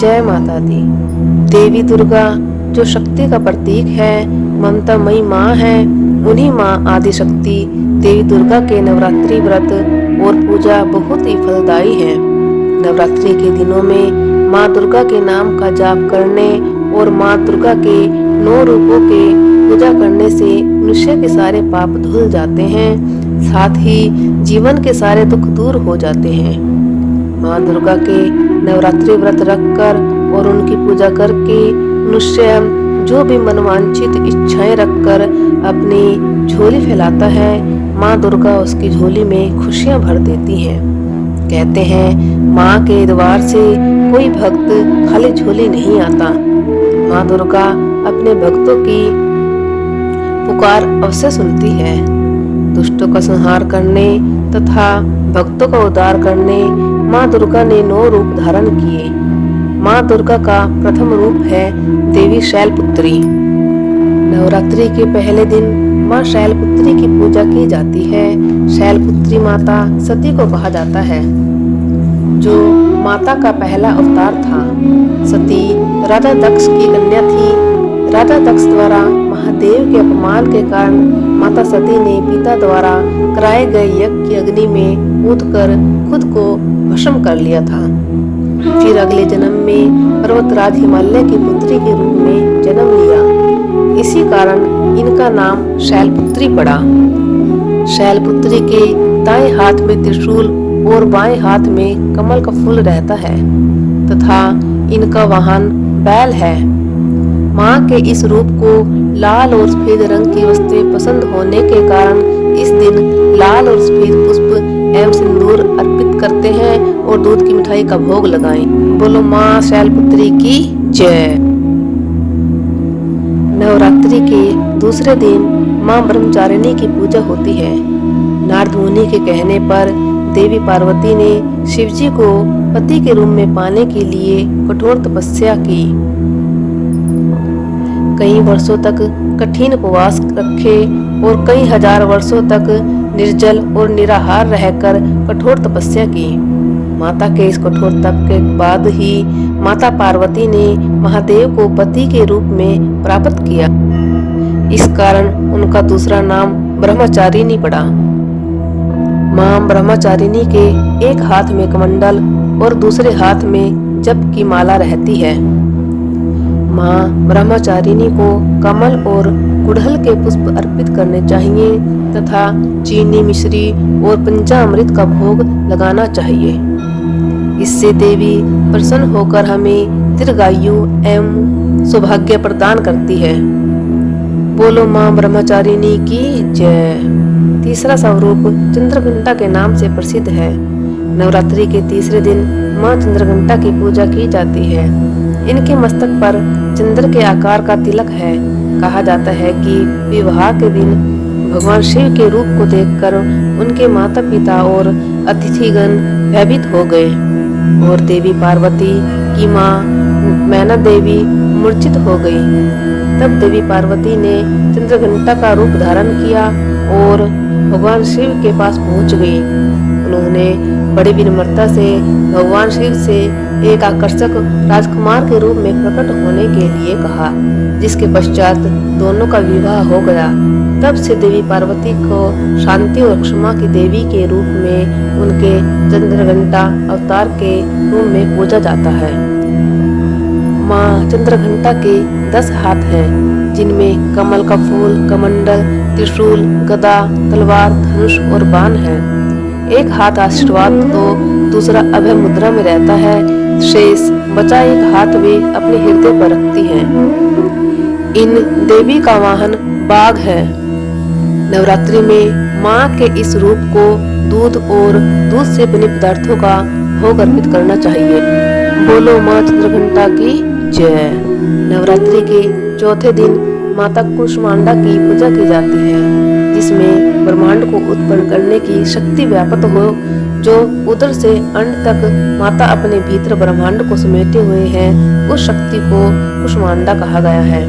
जय माता दी। देवी दुर्गा जो शक्ति का प्रतीक है, ममतामयी माँ है, उन्हीं माँ आदि शक्ति देवी दुर्गा के नवरात्रि व्रत और पूजा बहुत ही फलदायी है। नवरात्रि के दिनों में माँ दुर्गा के नाम का जाप करने और माँ दुर्गा के 9 रूपों के पूजा करने से मनुष्य के सारे पाप धुल जाते हैं, साथ ही जीवन के सारे दुख दूर हो जाते हैं। माँ दुर्गा के नवरात्रि व्रत रखकर और उनकी पूजा करके मनुष्य जो भी मनवांछित इच्छाएं रखकर अपनी झोली फैलाता है, माँ दुर्गा उसकी झोली में खुशियां भर देती हैं। कहते हैं माँ के द्वार से कोई भक्त खाली झोली नहीं आता। माँ दुर्गा अपने भक्तों की पुकार अवश्य सुनती है। दुष्टों का संहार करने तथा भक्तों का उद्धार करने माँ दुर्गा ने 9 रूप धारण किए। माँ दुर्गा का प्रथम रूप है देवी शैलपुत्री। नवरात्रि के पहले दिन माँ शैलपुत्री की पूजा की जाती है। शैलपुत्री माता सती को कहा जाता है, जो माता का पहला अवतार था। सती राजा दक्ष की कन्या थी। राजा दक्ष द्वारा महादेव के अपमान के कारण माता सती ने पिता द्वारा कराए गए यज्ञ की अग्नि में कूदकर खुद को भस्म कर लिया था। फिर अगले जन्म में पर्वतराज हिमालय की पुत्री के रूप में जन्म लिया। इसी कारण इनका नाम शैलपुत्री पड़ा। शैलपुत्री के दाएं हाथ में त्रिशूल और बाएं हाथ में कमल का फूल रहता है तथा इनका वाहन बैल है। माँ के इस रूप को लाल और सफेद रंग की वस्तुएं पसंद होने के कारण इस दिन लाल और सफेद पुष्प एवं सिंदूर अर्पित करते हैं और दूध की मिठाई का भोग लगाएं। बोलो माँ शैलपुत्री की जय। नवरात्रि के दूसरे दिन माँ ब्रह्मचारिणी की पूजा होती है। नारद मुनि के कहने पर देवी पार्वती ने शिवजी को पति के रूप में पाने के लिए कठोर तपस्या की। कई वर्षों तक कठिन उपवास रखे और कई हजार वर्षों तक निर्जल और निराहार रहकर कठोर तपस्या की। माता के इस कठोर तप के बाद ही माता पार्वती ने महादेव को पति के रूप में प्राप्त किया। इस कारण उनका दूसरा नाम ब्रह्मचारिणी पड़ा। मां ब्रह्मचारिणी के एक हाथ में कमंडल और दूसरे हाथ में जप की माला रहती है। मां ब्रह्मचारिणी को कमल और गुड़हल के पुष्प अर्पित करने चाहिए तथा चीनी मिश्री और पंचामृत का भोग लगाना चाहिए। इससे देवी प्रसन्न होकर हमें दीर्घायु एवं सौभाग्य प्रदान करती है। बोलो मां ब्रह्मचारिणी की जय। तीसरा स्वरूप चंद्रघंटा के नाम से प्रसिद्ध है। नवरात्रि के तीसरे दिन मां चंद्रघंटा की पूजा की जाती है। इनके मस्तक पर चंद्र के आकार का तिलक है। कहा जाता है कि विवाह के दिन भगवान शिव के रूप को देखकर उनके माता पिता और अतिथिगण भयभीत हो गए और देवी पार्वती की मां मैना देवी मूर्छित हो गई। तब देवी पार्वती ने चंद्रघंटा का रूप धारण किया और भगवान शिव के पास पहुंच गई। उन्होंने बड़ी विनम्रता से भगवान शिव से एक आकर्षक राजकुमार के रूप में प्रकट होने के लिए कहा, जिसके पश्चात दोनों का विवाह हो गया। तब से देवी पार्वती को शांति और क्षमा की देवी के रूप में उनके चंद्रघंटा अवतार के रूप में पूजा जाता है। माँ चंद्रघंटा के 10 हाथ हैं, जिनमें कमल का फूल, कमंडल, त्रिशूल, गदा, तलवार, धनुष और बाण है। एक हाथ आशीर्वाद तो दूसरा अभय मुद्रा में रहता है। शेष बचा एक हाथ वे अपने हृदय पर रखती है। इन देवी का वाहन बाघ है। नवरात्रि में माँ के इस रूप को दूध और दूध से बने पदार्थों का भोग अर्पित करना चाहिए। बोलो माँ चंद्रघंटा की जय। नवरात्रि के चौथे दिन माता कुष्मांडा की पूजा की जाती है, जिसमें ब्रह्मांड को उत्पन्न करने की शक्ति व्याप्त हो। जो उदर से अंड तक माता अपने भीतर ब्रह्मांड को समेटे हुए हैं, उस शक्ति को कुष्मांडा कहा गया है।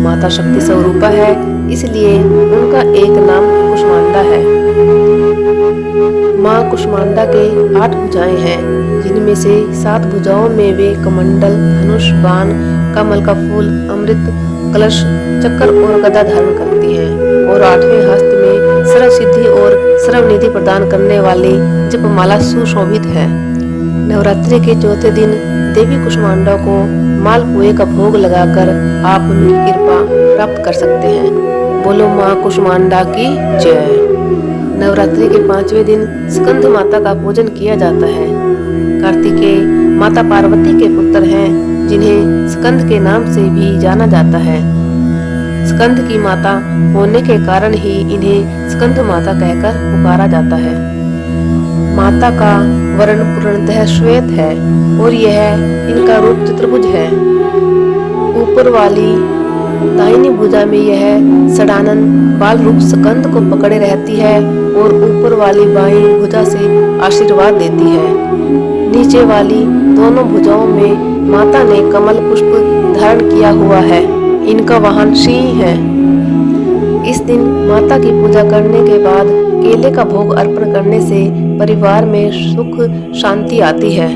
माता शक्ति स्वरूपा है, इसलिए उनका एक नाम कुष्मांडा है। माँ कुष्मांडा के 8 भुजाएं हैं, जिनमें से 7 भुजाओं में वे कमंडल, धनुष, बाण, कमल का फूल, अमृत कलश, चक्र और गदा धारण करती हैं और 8वें हस्त में सर्व सिद्धि और सर्व निधि प्रदान करने वाली जपमाला सुशोभित है। नवरात्रि के चौथे दिन देवी कुष्मांडा को मालपुए का भोग लगाकर आप उनकी कृपा प्राप्त कर सकते हैं। बोलो माँ कुष्मांडा की जय। नवरात्रि के 5वें दिन स्कंद माता का पूजन किया जाता है। कार्तिकेय माता पार्वती के पुत्र हैं, जिन्हें स्कंद के नाम से भी जाना जाता है। स्कंद की माता होने के कारण ही इन्हें स्कंद माता कहकर पुकारा जाता है। माता का वर्ण पूर्णतः श्वेत है और यह इनका रूप चतुर्भुज है। ऊपर वाली दाहिनी भुजा में यह षडानन बाल रूप स्कंद को पकड़े रहती है और ऊपर वाली बाईं भुजा से आशीर्वाद देती है। नीचे वाली दोनों भुजाओं में माता ने कमल पुष्प धारण किया हुआ है। इनका वाहन सिंह है। इस दिन माता की पूजा करने के बाद केले का भोग अर्पण करने से परिवार में सुख शांति आती है।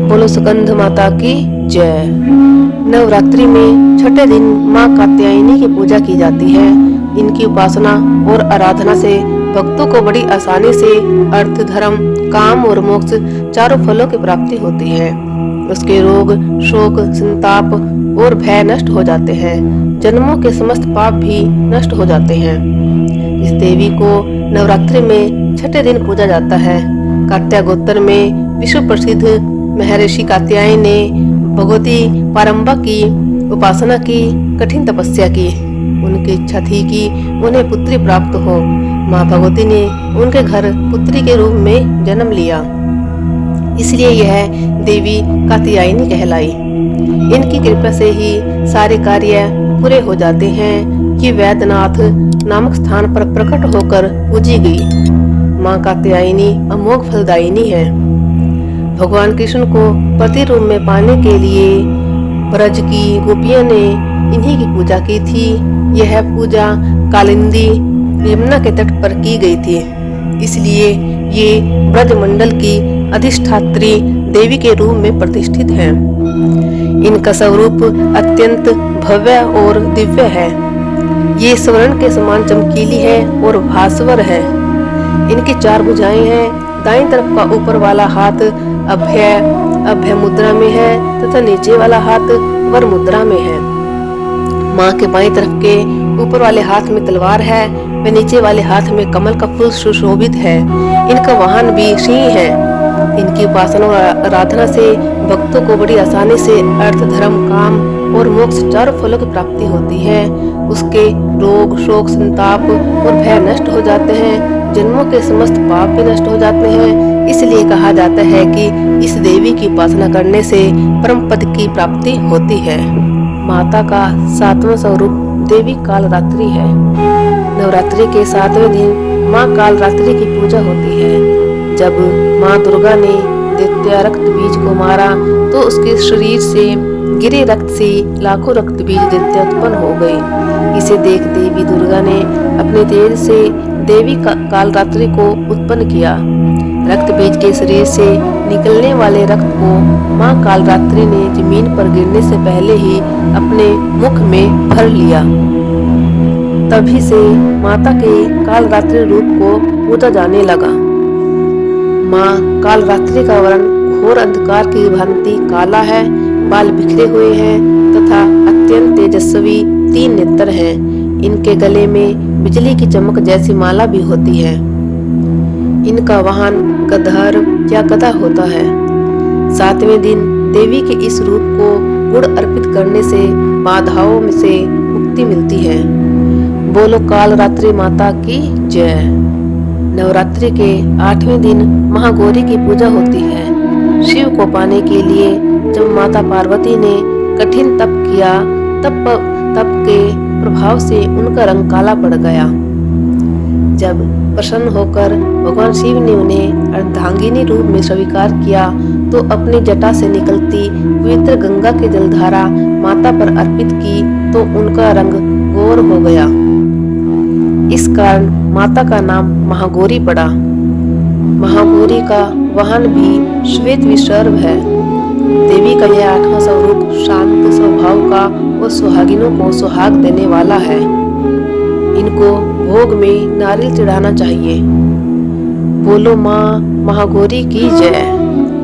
बोलो स्कंद माता की जय। नवरात्रि में छठे दिन माँ कात्यायनी की पूजा की जाती है। इनकी उपासना और आराधना से भक्तों को बड़ी आसानी से अर्थ, धर्म, काम और मोक्ष चारों फलों की प्राप्ति होती है। उसके रोग, शोक, संताप और भय नष्ट हो जाते हैं। जन्मों के समस्त पाप भी नष्ट हो जाते हैं। इस देवी को नवरात्रि में छठे दिन पूजा जाता है। कात्या गोत्र में विश्व प्रसिद्ध महर्षि कात्यायन ने भगवती पारंबा की उपासना की, कठिन तपस्या की। उनकी इच्छा थी कि उन्हें पुत्री प्राप्त हो। माँ भगवती ने उनके घर पुत्री के रूप में जन्म लिया, इसलिए यह देवी कात्यायनी कहलाई। इनकी कृपा से ही सारे कार्य पूरे हो जाते हैं कि वैद्यनाथ नामक स्थान पर प्रकट होकर पूजी गई। माँ कात्यायनी अमोघ फलदायिनी है। भगवान कृष्ण को पति रूप में पाने के लिए ब्रज की गोपियों ने इन्हीं की पूजा की थी। यह पूजा कालिंदी यमुना के तट पर की गई थी, इसलिए ये ब्रज मंडल की अधिष्ठात्री देवी के रूप में प्रतिष्ठित है। इनका स्वरूप अत्यंत भव्य और दिव्य है। ये स्वर्ण के समान चमकीली है और भास्वर है। इनकी 4 भुजाएं हैं। दाईं तरफ का ऊपर वाला हाथ अभय मुद्रा में है तथा नीचे वाला हाथ वर मुद्रा में है। माँ के बाईं तरफ के ऊपर वाले हाथ में तलवार है व नीचे वाले हाथ में कमल का फूल सुशोभित है। इनका वाहन भी सिंह है। इनकी उपासना और आराधना से भक्तों को बड़ी आसानी से अर्थ, धर्म, काम और मोक्ष चारों फलों की प्राप्ति होती है। उसके रोग, शोक, संताप और भय नष्ट हो जाते हैं। जन्मों के समस्त पाप भी नष्ट हो जाते हैं। इसलिए कहा जाता है कि इस देवी की उपासना करने से परम पद की प्राप्ति होती है। माता का 7वां स्वरूप देवी कालरात्रि है। नवरात्रि के 7वें दिन माँ कालरात्रि की पूजा होती है। जब माँ दुर्गा ने दैत्य रक्त बीज को मारा तो उसके शरीर से गिरे रक्त से लाखों रक्त बीज दैत्य उत्पन्न हो गए। इसे देख देवी दुर्गा ने अपने तेज से देवी कालरात्रि को उत्पन्न किया। रक्त बीज के शरीर से निकलने वाले रक्त को माँ कालरात्रि ने जमीन पर गिरने से पहले ही अपने मुख में भर लिया। तभी से माता के कालरात्रि रूप को पूजा जाने लगा। माँ कालरात्रि का वर्ण घोर अंधकार की भांति काला है। बाल बिखरे हुए हैं तथा अत्यंत तेजस्वी 3 नेत्र हैं। इनके गले में बिजली की चमक जैसी माला भी होती है। इनका वाहन गधर या गधा होता है। 7वें दिन देवी के इस रूप को गुड़ अर्पित करने से बाधाओं से मुक्ति मिलती है। बोलो कालरात्रि माता की जय। नवरात्रि के 8वें दिन महागौरी की पूजा होती है। शिव को पाने के लिए जब माता पार्वती ने कठिन तप किया तप के प्रभाव से उनका रंग काला पड़ गया। जब प्रसन्न होकर भगवान शिव ने उन्हें अर्धांगिनी रूप में स्वीकार किया तो अपनी जटा से निकलती पवित्र गंगा की जलधारा माता पर अर्पित की तो उनका रंग गौर हो गया। कारण माता का नाम महागौरी पड़ा। महागौरी का वाहन भी श्वेत विषर्भ है। देवी का यह 8वां स्वरूप शांत स्वभाव का और सुहागिनों को सुहाग देने वाला है। इनको भोग में नारियल चढ़ाना चाहिए। बोलो माँ महागौरी की जय।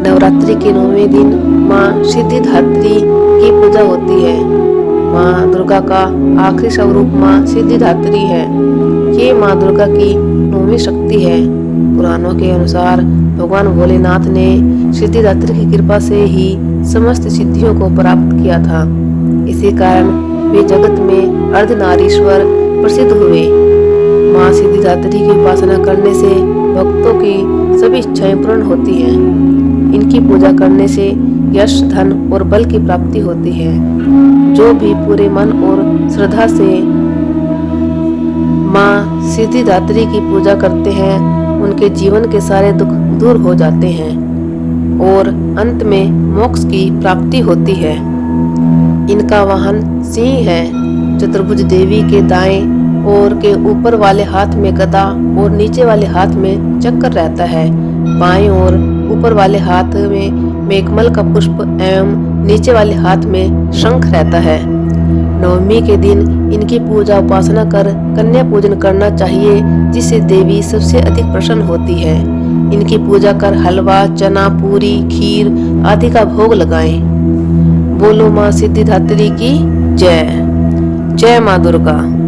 नवरात्रि के 9वें दिन माँ सिद्धिदात्री की पूजा होती है। माँ दुर्गा का आखिरी स्वरूप माँ सिद्धिदात्री है। ये माँ दुर्गा की 9वीं शक्ति है। पुराणों के अनुसार भगवान भोलेनाथ ने सिद्धिदात्री की कृपा से ही समस्त सिद्धियों को प्राप्त किया था। इसी कारण वे जगत में अर्धनारीश्वर प्रसिद्ध हुए। माँ सिद्धिदात्री की उपासना करने से भक्तों की सभी इच्छाएं पूर्ण होती हैं। इनकी पूजा करने से यश, धन और बल की प्राप्ति होती है। जो भी पूरे मन और श्रद्धा से माँ सिद्धिदात्री की पूजा करते हैं उनके जीवन के सारे दुख दूर हो जाते हैं और अंत में मोक्ष की प्राप्ति होती है। इनका वाहन सिंह है। चतुर्भुज देवी के दाएं और के ऊपर वाले हाथ में गदा और नीचे वाले हाथ में चक्र रहता है। बाएं और ऊपर वाले हाथ में मेघमल का पुष्प एवं नीचे वाले हाथ में शंख रहता है। नवमी के दिन इनकी पूजा उपासना कर कन्या पूजन करना चाहिए, जिससे देवी सबसे अधिक प्रसन्न होती है। इनकी पूजा कर हलवा, चना, पूरी, खीर आदि का भोग लगाएं। बोलो माँ सिद्धिदात्री की जय। जय माँ दुर्गा।